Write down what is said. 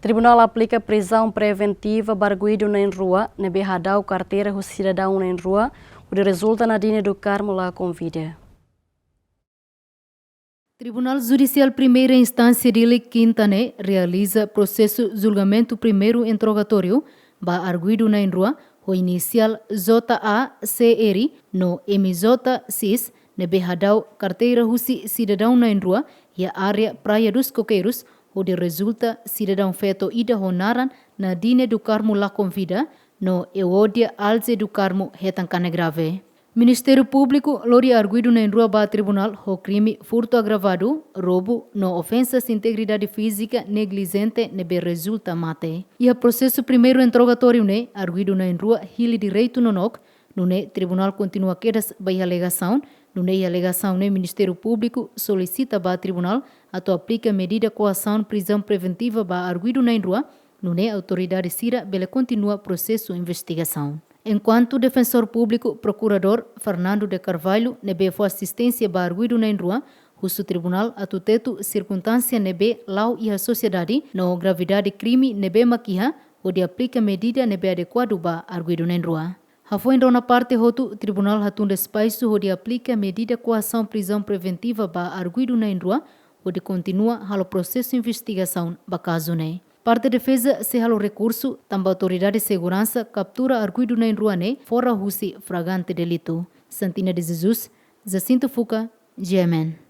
Tribunal aplica prisão preventiva arguidu nain rua, nebe hadau, karteira, husi, sidadaun nain rua, o de rezulta Nadine do carmo lakon vida. Tribunal Judicial Primeira Instância de Quintane realiza processo julgamento primeiro interrogatório ba arguidu nain rua, o inicial JACR no MJ6 nebe hadau, karteira, husi, sidadaun nain rua e a área Praia dos Coqueiros, o de rezulta sidadaun feto ida honaran Nadine do carmo lakon vida no hodi alze do carmo retancane grave. Ministério Público lori arguidu nain rua ba tribunal o crime furto agravado, roubo, no ofensas integridade física negligente nebe rezulta mate. E a processo primeiro interrogatório ne arguidu nain rua hili direito nonok, nune tribunal continua quedas ba alegação, nune alegação ne Ministério Público solicita ba tribunal ato aplica medida coação prisão preventiva ba arguidu nain rua, nune autoridade sira bele continua processo investigação. Enquanto defensor público, procurador Fernando de Carvalho nebe foi assistência ba arguidu nain rua, o tribunal atuteto circunstância nebe lau e a sociedade no gravidade crime nebe maquiha o de aplica medida nebe adequado ba arguidu nain rua. Foi na parte hotu tribunal hatunda espaço o de aplica medida coação prisão preventiva ba arguidu nain rua, o de continua halo processo investigação ba caso ne. Parte defesa se halo recurso, também autoridade de segurança captura arguidu nain rua ne fora husi fragante delito. Santina de Jesus, Jacinto Fuca, GMN.